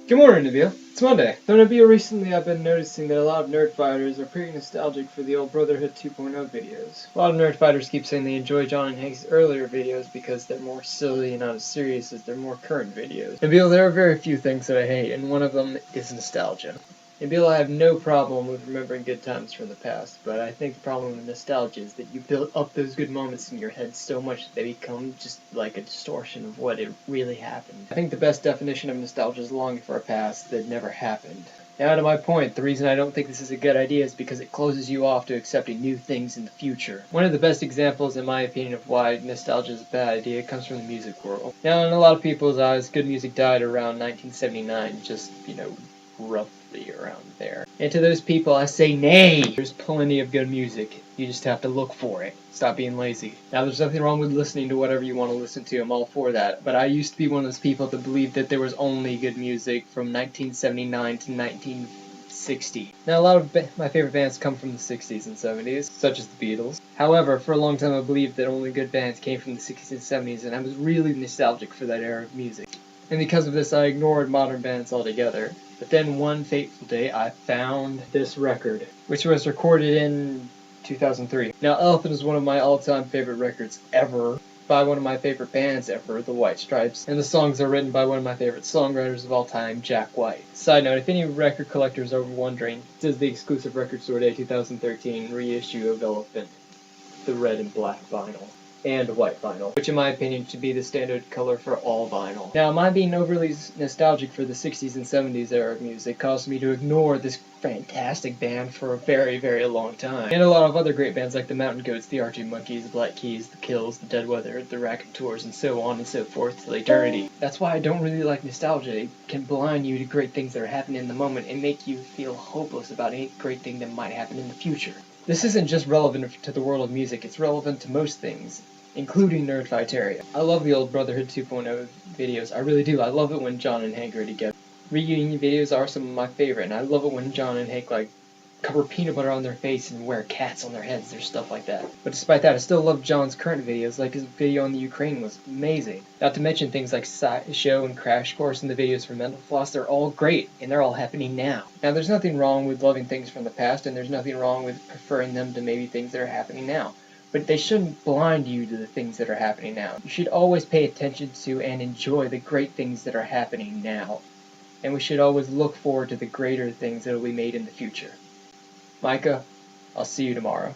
Good morning, Nabil. It's Monday. So, Nabil, recently I've been noticing that a lot of nerd fighters are pretty nostalgic for the old Brotherhood 2.0 videos. A lot of nerd fighters keep saying they enjoy John and Hank's earlier videos because they're more silly and not as serious as their more current videos. Nabil, there are very few things that I hate, and one of them is nostalgia. Nabil, I have no problem with remembering good times from the past, but I think the problem with nostalgia is that you build up those good moments in your head so much that they become just like a distortion of what it really happened. I think the best definition of nostalgia is longing for a past that never happened. Now to my point, the reason I don't think this is a good idea is because it closes you off to accepting new things in the future. One of the best examples, in my opinion, of why nostalgia is a bad idea comes from the music world. Now, in a lot of people's eyes, good music died around 1979, just, roughly around there. And to those people, I say nay! There's plenty of good music. You just have to look for it. Stop being lazy. Now, there's nothing wrong with listening to whatever you want to listen to. I'm all for that. But I used to be one of those people that believed that there was only good music from 1979 to 1960. Now, a lot of my favorite bands come from the 60s and 70s, such as the Beatles. However, for a long time I believed that only good bands came from the 60s and 70s, and I was really nostalgic for that era of music. And because of this, I ignored modern bands altogether. But then one fateful day, I found this record, which was recorded in 2003. Now, Elephant is one of my all-time favorite records ever, by one of my favorite bands ever, the White Stripes, and the songs are written by one of my favorite songwriters of all time, Jack White. Side note, if any record collectors are wondering, this is the exclusive Record Store Day 2013 reissue of Elephant, the red and black vinyl. And white vinyl, which in my opinion should be the standard color for all vinyl. Now, my being overly nostalgic for the 60s and 70s era of music caused me to ignore this fantastic band for a very, very long time. And a lot of other great bands like the Mountain Goats, the Arctic Monkeys, the Black Keys, the Kills, the Dead Weather, the Raconteurs, and so on and so forth till eternity. That's why I don't really like nostalgia. It can blind you to great things that are happening in the moment and make you feel hopeless about any great thing that might happen in the future. This isn't just relevant to the world of music, it's relevant to most things, including Nerdfighteria. I love the old Brotherhood 2.0 videos, I really do. I love it when John and Hank are together. Reunion videos are some of my favorite, and I love it when John and Hank, cover peanut butter on their face and wear cats on their heads or stuff like that. But despite that, I still love John's current videos, like his video on the Ukraine was amazing. Not to mention things like Show and Crash Course and the videos for Mental Floss, they're all great, and they're all happening now. Now, there's nothing wrong with loving things from the past, and there's nothing wrong with preferring them to maybe things that are happening now. But they shouldn't blind you to the things that are happening now. You should always pay attention to and enjoy the great things that are happening now. And we should always look forward to the greater things that will be made in the future. Micah, I'll see you tomorrow.